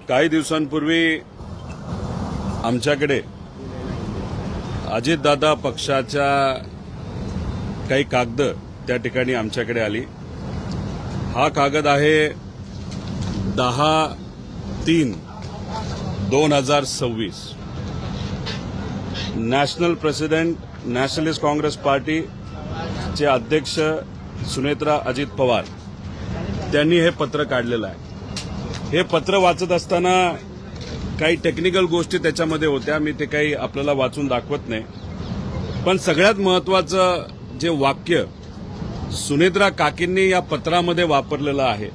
काही दिवसांपूर्वी आमच्याकडे अजितदादा पक्षाच्या काही कागद त्या ठिकाणी आमच्याकडे आली। हा कागद आहे 10/3/2026 national president nationalist Congress party चे अध्यक्ष सुनेत्रा अजित पवार त्यांनी हे पत्र काढलेलं आहे। हे पत्र वाचत असताना काही टेक्निकल गोष्टी त्याच्यामध्ये होत्या, मी ते काही आपल्याला वाचून दाखवत नाही, पण सगळ्यात महत्वाचं जे वाक्य सुनेत्रा काकींनी या पत्रामध्ये वापरलेलं आहे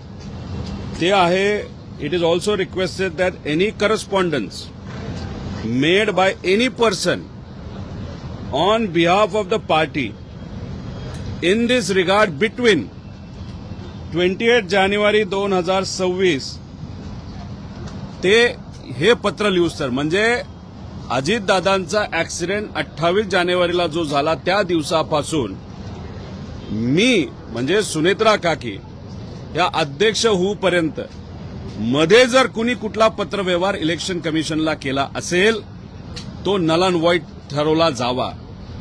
ते आहे, it is also requested that any correspondence made by any person on behalf of the party in this regard between 28 जानेवारी 2026 ते हे पत्र लिहू सर। म्हणजे अजितदादांचा ऍक्सिडेंट 28 जानेवारीला जो झाला त्या दिवसापासून मी म्हणजे सुनेत्रा काकी या अध्यक्ष होऊपर्यंत मध्ये जर कुणी कुठला पत्रव्यवहार इलेक्शन कमिशनला केला असेल तो नल अँड व्हॉइड ठरवला जावा।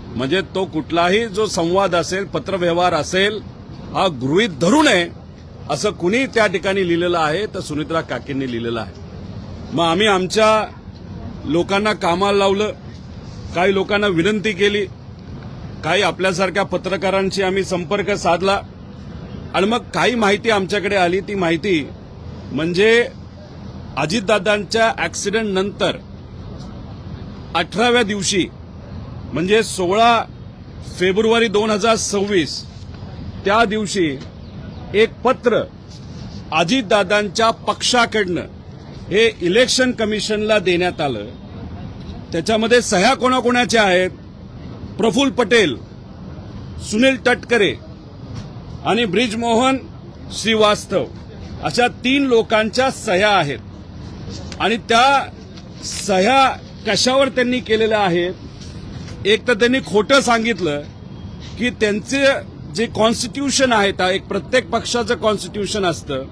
म्हणजे तो कुठलाही जो संवाद असेल पत्रव्यवहार असेल हा गृहीत धरू नये असं कुणी त्या ठिकाणी लिहिलेलं आहे, तर सुनेत्रा काकींनी लिहिलेलं आहे। मग आम्ही आमच्या लोकांना कामाला लावलं, काही लोकांना विनंती केली, काही आपल्यासारख्या पत्रकारांशी आम्ही संपर्क साधला आणि मग काही माहिती आमच्याकडे आली। ती माहिती म्हणजे अजितदादांच्या ऍक्सिडेंट नंतर 18व्या दिवशी म्हणजे 16 फेब्रुवारी 2026 त्या दिवशी एक पत्र अजितदादांच्या पक्षाकडनं हे इलेक्शन कमिशनला देण्यात आलं। त्याच्यामध्ये सह्या कोणाकोणाच्या आहेत? प्रफुल्ल पटेल, सुनील तटकरे आणि ब्रिजमोहन श्रीवास्तव अशा 3 लोकांच्या सह्या आहेत। आणि त्या सह्या कशावर त्यांनी केलेल्या आहेत? एक तर त्यांनी खोटं सांगितलं की त्यांचे जे कॉन्स्टिट्यूशन आहे, एक प्रत्येक पक्षाचं कॉन्स्टिट्यूशन असतं,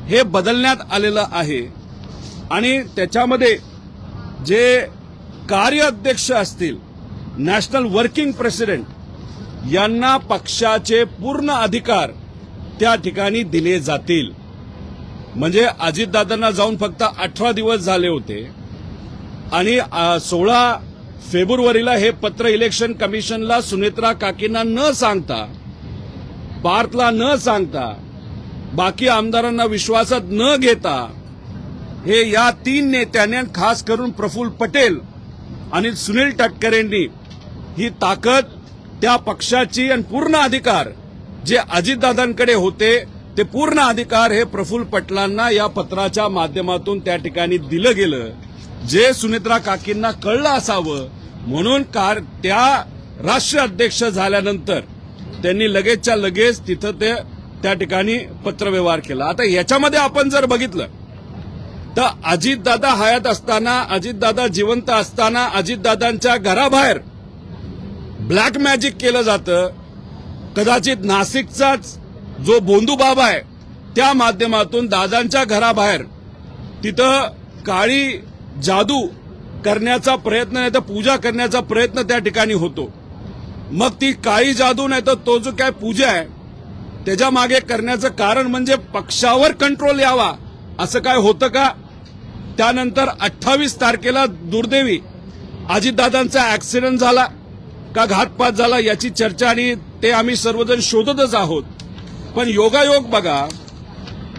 हे बदलण्यात आलेलं आहे आणि त्याच्यामध्ये जे कार्याध्यक्ष असतील, नॅशनल वर्किंग प्रेसिडेंट, यांना पक्षाचे पूर्ण अधिकार त्या ठिकाणी दिले जातील। म्हणजे अजितदादांना जाऊन फक्त 18 दिवस झाले होते आणि 16 फेब्रुवारीला हे पत्र इलेक्शन कमिशनला सुनेत्रा काकींना न सांगता, पार्थला न सांगता, बाकी आमदारांना विश्वासात न घेता हे या 3 नेत्यांनी, खास करून प्रफुल्ल पटेल आणि सुनील तटकरेंनी ही ताकद त्या पक्षाची आणि पूर्ण अधिकार जे अजितदादांकडे होते ते पूर्ण अधिकार हे प्रफुल्ल पटेलांना या पत्राच्या माध्यमातून त्या ठिकाणी दिलं गेलं। जे सुनेत्रा काकींना कळलं असावं म्हणून त्या राष्ट्रीय अध्यक्ष झाल्यानंतर त्यांनी लगेचच्या लगेच तिथं ते त्या ठिकाणी पत्रव्यवहार केला। आता याच्यामध्ये आपण जर बघितलं तर अजितदादा हयात असताना, अजितदादा जिवंत असताना अजितदादांच्या घराबाहेर ब्लॅक मॅजिक केलं जातं। कदाचित नाशिकचाच जो बोंधू बाबा आहे त्या माध्यमातून दादांच्या घराबाहेर तिथं काळी जादू करण्याचा प्रयत्न, नाही तर पूजा करण्याचा प्रयत्न त्या ठिकाणी होतो। मग ती काळी जादू नाही तर तो जो काय पूजा आहे त्याच्या मागे करण्याचं कारण म्हणजे पक्षावर कंट्रोल यावा, असं काय होतं का? त्यानंतर 28 तारखेला दुर्दैवी अजितदादांचा ऍक्सिडेंट झाला का घातपात झाला याची चर्चा आणि ते आम्ही सर्वजण शोधतच आहोत। पण योगायोग बघा,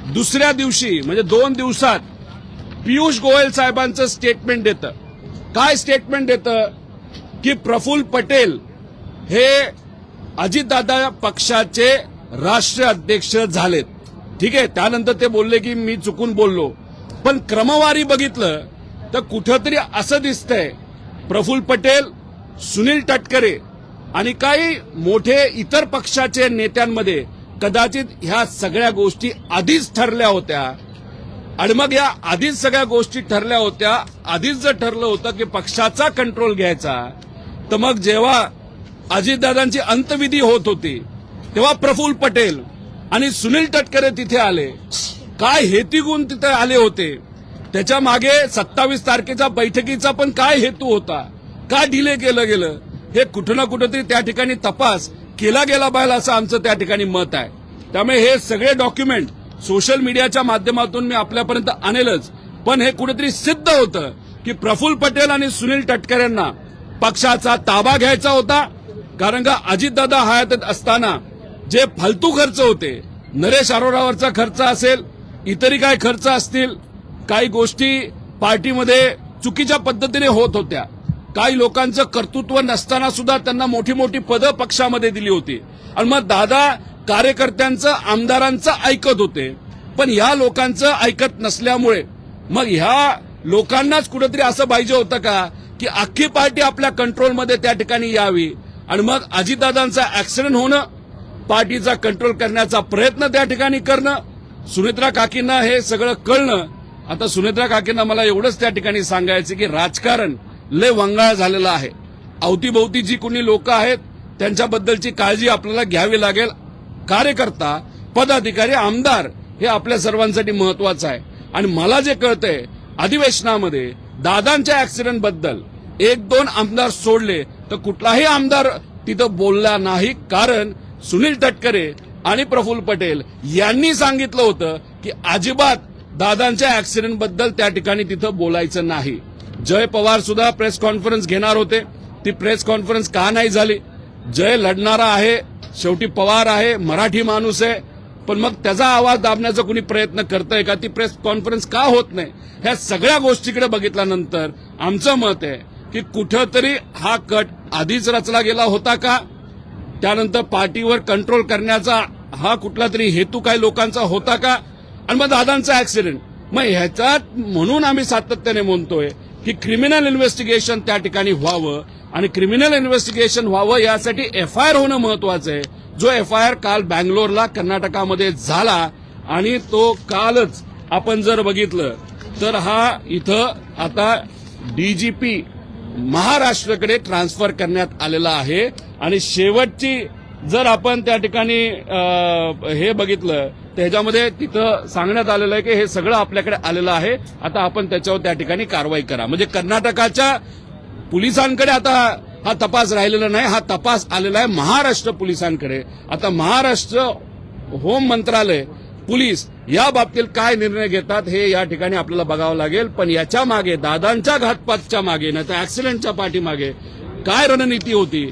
दुसऱ्या दिवशी म्हणजे 2 दिवसात पियुष गोयल साहेबांचं स्टेटमेंट देतं। काय स्टेटमेंट देतं? की प्रफुल्ल पटेल हे अजितदादा पक्षाचे राष्ट्रीय अध्यक्ष झालेत। ठीक आहे, त्यानंतर ते बोलले की मी चुकून बोललो, पण क्रमवारी बघितलं तर कुठंतरी असं दिसतंय प्रफुल्ल पटेल, सुनील तटकरे आणि काही मोठे इतर पक्षाचे नेत्यांमध्ये कदाचित ह्या सगळ्या गोष्टी आधीच ठरल्या होत्या। आणि मग या आधीच सगळ्या गोष्टी ठरल्या होत्या, आधीच जर ठरलं होतं की पक्षाचा कंट्रोल घ्यायचा, तर मग जेव्हा अजितदादांची अंतविधी होत होती तेव्हा प्रफुल्ल पटेल आणि सुनील तटकरे तिथे आले। काय हेतू गुण तिथे आले होते त्याच्या मागे 27 तारखेच्या बैठकीचा पण काय हेतू होता, का डिले केलं गेलं, हे कुठं ना कुठंतरी त्या ठिकाणी तपास केला गेला पाहिजे असं आमचं त्या ठिकाणी मत आहे. त्यामुळे हे सगळे डॉक्युमेंट सोशल मीडियाच्या माध्यमातून मी आपल्यापर्यंत आणेलच, पण हे कुठेतरी सिद्ध होतं की प्रफुल्ल पटेल आणि सुनील तटकरेंना पक्षाचा ताबा घ्यायचा होता. कारण का अजितदादा हयातीत असताना जे फालतू खर्च होते, नरेश अरोरावरचा खर्च असेल, इतरही काही खर्च असतील, काही गोष्टी पार्टीमध्ये चुकीच्या पद्धतीने होत होत्या, काही लोकांचं कर्तृत्व नसताना सुद्धा त्यांना मोठी मोठी पदं पक्षामध्ये दिली होती आणि मग दादा कार्यकर्त्यांचं आमदारांचं ऐकत होते. पण या लोकांचं ऐकत नसल्यामुळे मग ह्या लोकांनाच कुठेतरी असं पाहिजे होतं का की अख्खी पार्टी आपल्या कंट्रोलमध्ये त्या ठिकाणी यावी आणि मग अजितदादांचा ऍक्सिडेंट होणं, पार्टीचा कंट्रोल करण्याचा प्रयत्न त्या ठिकाणी करणं, सुनेत्रा काकींना हे सगळं कळणं. आता सुनेत्रा काकींना मला एवढंच त्या ठिकाणी सांगायचं की राजकारण लय वंगाळ झालेलं आहे. अवतीभोवती जी कोणी लोक आहेत त्यांच्याबद्दलची काळजी आपल्याला घ्यावी लागेल. कार्यकर्ता, पदाधिकारी, आमदार हे आपल्या सर्वांसाठी महत्वाचं आहे. आणि मला जे कळतंय अधिवेशनामध्ये दादांच्या ऍक्सिडेंट बद्दल 1-2 आमदार सोडले तर कुठलाही आमदार तिथं बोलला नाही. कारण सुनील तटकरे आणि प्रफुल्ल पटेल यांनी सांगितलं होतं की अजिबात दादांच्या ऍक्सिडेंट बद्दल त्या ठिकाणी तिथं बोलायचं नाही. जय पवार सुद्धा प्रेस कॉन्फरन्स घेणार होते, ती प्रेस कॉन्फरन्स का नाही झाली? जय लढणारा आहे, शेवटी पवार आहे, मराठी माणूस आहे, पण मग त्याचा आवाज दाबण्याचा कुणी प्रयत्न करतंय का? ती प्रेस कॉन्फरन्स का होत नाही? ह्या सगळ्या गोष्टीकडे बघितल्यानंतर आमचं मत आहे की कुठंतरी हा कट आधीच रचला गेला होता का? त्यानंतर पार्टीवर कंट्रोल करण्याचा हा कुठला तरी हेतू काही लोकांचा होता का? आणि मग दादांचा ऍक्सिडेंट, मग ह्याच्यात म्हणून आम्ही सातत्याने म्हणतोय की क्रिमिनल इन्व्हेस्टिगेशन त्या ठिकाणी व्हावं आणि क्रिमिनल इन्व्हेस्टिगेशन व्हावं यासाठी एफआयआर होणं महत्वाचं आहे. जो एफआयआर काल बँगलोरला कर्नाटकामध्ये झाला आणि तो कालच आपण जर बघितलं तर हा इथं आता डीजीपी महाराष्ट्राकडे ट्रान्सफर करण्यात आलेला आहे. आणि शेवटची जर आपण त्या ठिकाणी हे बघितलं त्याच्यामध्ये तिथं सांगण्यात आलेलं आहे की हे सगळं आपल्याकडे आलेलं आहे, आता आपण त्याच्यावर त्या ठिकाणी कारवाई करा. म्हणजे कर्नाटकाच्या पोलिसांकडे आता हा तपास राहिलेला नाही, हा तपास आलेला आहे महाराष्ट्र पोलिसांकडे. आता महाराष्ट्र होम मंत्रालय, पोलीस या बाबतीत काय निर्णय घेतात हे या ठिकाणी आपल्याला बघावं लागेल. पण याच्या मागे, दादांच्या घातपातच्या मागे, नाही तर ऍक्सिडेंटच्या पाठीमागे काय रणनीती होती,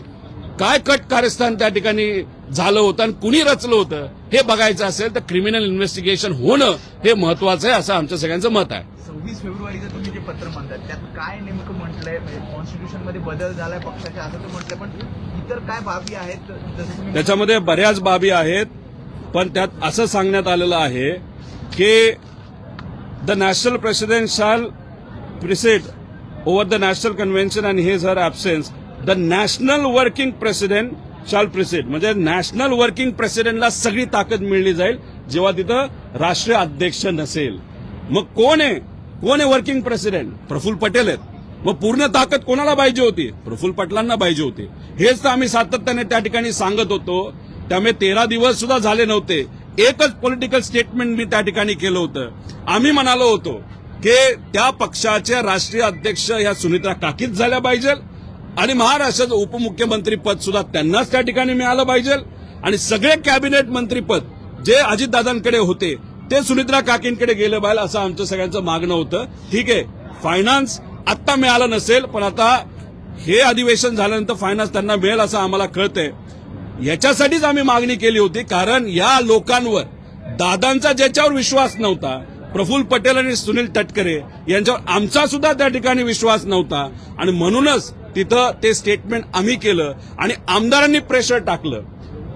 काय कट कारस्थान त्या ठिकाणी झालं होतं आणि कुणी रचलं होतं हे बघायचं असेल तर क्रिमिनल इन्व्हेस्टिगेशन होणं हे महत्वाचं आहे असं आमच्या सगळ्यांचं मत आहे. 26 फेब्रुवारीचं तुम्ही जे पत्र म्हणतात त्यात काय नेमकं म्हटलंय? कॉन्स्टिट्यूशन मध्ये बदल झालाय पक्षाच्या असं तर म्हटलंय, पण इतर काय बाबी आहेत जसं त्याच्यामध्ये बऱ्याच बाबी आहेत, पण त्यात असं सांगण्यात आलेलं आहे की the national president shall preside over the national convention and his her absence the national working president shall preside. म्हणजे नॅशनल वर्किंग प्रेसिडेंटला सगळी ताकद मिळली जाईल जेव्हा तिथं राष्ट्रीय अध्यक्ष नसेल. मग कोण आहे वर्किंग प्रेसिडेंट? प्रफुल्ल पटेल आहेत. मग पूर्ण ताकद कोणाला पाहिजे होती? प्रफुल्ल पटेलांना पाहिजे होती. हेच तर आम्ही सातत्याने त्या ठिकाणी सांगत होतो. त्यामुळे 13 दिवस सुद्धा झाले नव्हते, एकच पॉलिटिकल स्टेटमेंट मी त्या ठिकाणी केलं होतं. आम्ही म्हणालो होतो की त्या पक्षाचे राष्ट्रीय अध्यक्ष ह्या सुनेत्रा काकीच झाल्या पाहिजे आणि महाराष्ट्राचं उपमुख्यमंत्री पद सुद्धा त्यांनाच त्या ठिकाणी मिळालं पाहिजे आणि सगळे कॅबिनेट मंत्रीपद जे अजितदादांकडे होते ते सुनेत्रा काकींकडे गेलं पाहिजे असं आमचं सगळ्यांचं मागणं होतं. ठीक आहे, फायनान्स आत्ता मिळालं नसेल, पण आता हे अधिवेशन झाल्यानंतर फायनान्स त्यांना मिळेल असं आम्हाला कळतंय. याच्यासाठीच आम्ही मागणी केली होती, कारण या लोकांवर दादांचा ज्याच्यावर विश्वास नव्हता, प्रफुल्ल पटेल आणि सुनील तटकरे यांच्यावर आमचा सुद्धा त्या ठिकाणी विश्वास नव्हता आणि म्हणूनच तिथं ते स्टेटमेंट आम्ही केलं आणि आमदारांनी प्रेशर टाकलं.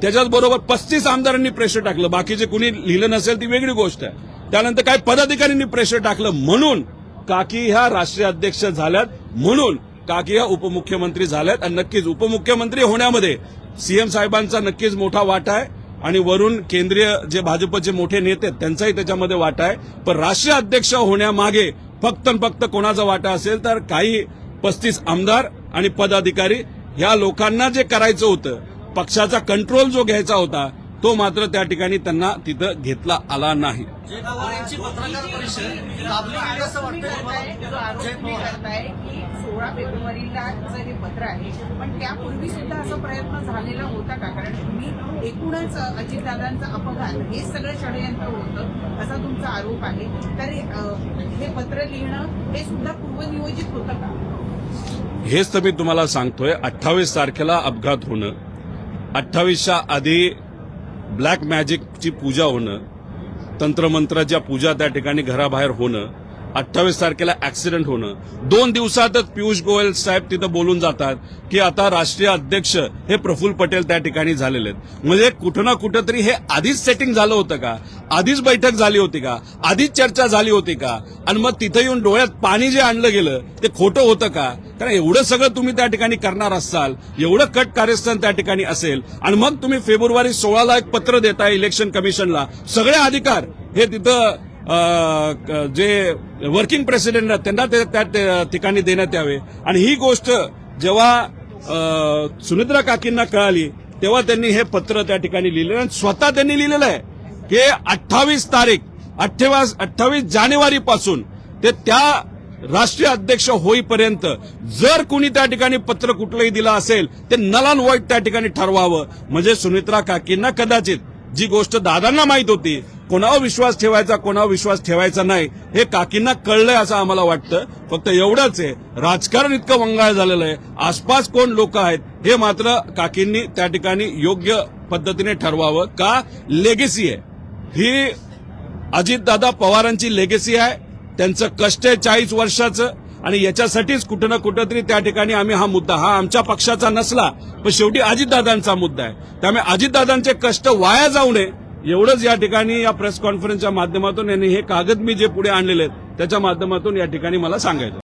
त्याच्याच बरोबर 35 आमदारांनी प्रेशर टाकलं. बाकीचे कुणी लिहिलं नसेल ती वेगळी गोष्ट आहे. त्यानंतर काही पदाधिकाऱ्यांनी प्रेशर टाकलं. म्हणून काकी ह्या राष्ट्रीय अध्यक्ष झाल्यात, म्हणून काकी ह्या उपमुख्यमंत्री झाल्यात आणि नक्कीच उपमुख्यमंत्री होण्यामध्ये सीएम साहेबांचा नक्कीच मोठा वाटा आहे आणि वरून केंद्रीय जे भाजपचे मोठे नेते आहेत त्यांचाही त्याच्यामध्ये वाटा आहे. पण राष्ट्रीय अध्यक्ष होण्यामागे फक्त कोणाचा वाटा असेल तर काही 35 आमदार आणि पदाधिकारी, या लोकांना जे करायचं होतं, पक्षाचा कंट्रोल जो घ्यायचा होता तो मात्र त्या ठिकाणी त्यांना तिथं घेतला आला नाही. जय पवार यांची पत्रकार परिषद दाबली गेली असं वाटतं. जय तुम्ही पवार करताय की 16 फेब्रुवारीलाचं हे पत्र आहे, पण त्यापूर्वी सुद्धा असा प्रयत्न झालेला होता का? कारण तुम्ही एकूणच अजितदादांचा अपघात हे सगळं षडयंत्र होतं असा तुमचा आरोप आहे. तर हे पत्र लिहिणं हे सुद्धा पूर्वनियोजित होतं का? हेच तर मी तुम्हाला सांगतोय. 28 तारखेला अपघात होणं, 28च्या आधी ब्लॅक मॅजिकची पूजा होणं, तंत्रमंत्राच्या पूजा त्या ठिकाणी घराबाहेर होणं, 28 तारखेला ऍक्सिडेंट होणं, 2 दिवसातच पियुष गोयल साहेब तिथं बोलून जातात की आता राष्ट्रीय अध्यक्ष हे प्रफुल्ल पटेल त्या ठिकाणी झालेले आहेत. म्हणजे कुठं ना कुठं तरी हे आधीच सेटिंग झालं होतं का? आधीच बैठक झाली होती का? आधीच चर्चा झाली होती का? आणि मग तिथं येऊन डोळ्यात पाणी जे आणलं गेलं ते खोटं होतं का? कारण एवढं सगळं तुम्ही त्या ठिकाणी करणार असाल, एवढं कट कार्यस्थान त्या ठिकाणी असेल, आणि मग तुम्ही फेब्रुवारी 16ला एक पत्र देताय इलेक्शन कमिशनला, सगळे अधिकार हे तिथं जे वर्किंग प्रेसिडेंट आहेत त्यांना त्या ठिकाणी देण्यात यावे. आणि ही गोष्ट जेव्हा सुनेत्रा काकींना कळाली तेव्हा त्यांनी हे पत्र त्या ठिकाणी लिहिलं आणि स्वतः त्यांनी लिहिलेलं आहे की 28 जानेवारीपासून ते त्या राष्ट्रीय अध्यक्ष होईपर्यंत जर कुणी त्या ठिकाणी पत्र कुठलंही दिलं असेल ते नल अँड व्हाईट त्या ठिकाणी ठरवावं. म्हणजे सुनेत्रा काकींना कदाचित जी गोष्ट दादांना माहित होती, कोणावर विश्वास ठेवायचा कोणावर विश्वास ठेवायचा नाही, हे काकींना कळलंय असं आम्हाला वाटतं. फक्त एवढंच आहे, राजकारण इतकं वंगाळ झालेलं आहे, आसपास कोण लोक आहेत हे मात्र काकींनी त्या ठिकाणी योग्य पद्धतीने ठरवावं. का? लेगेसी आहे ही, अजितदादा पवारांची लेगेसी आहे, त्यांचं कष्ट आहे 40 वर्षाचं, आणि याच्यासाठीच कुठं ना कुठं तरी त्या ठिकाणी आम्ही हा मुद्दा, हा आमच्या पक्षाचा नसला पण शेवटी अजितदादांचा मुद्दा आहे, त्यामुळे अजितदादांचे कष्ट वाया जाऊ नये एवढंच या ठिकाणी या प्रेस कॉन्फरन्सच्या माध्यमातून यांनी हे कागद मी जे पुढे आणलेले आहेत त्याच्या माध्यमातून या ठिकाणी मला सांगायचं.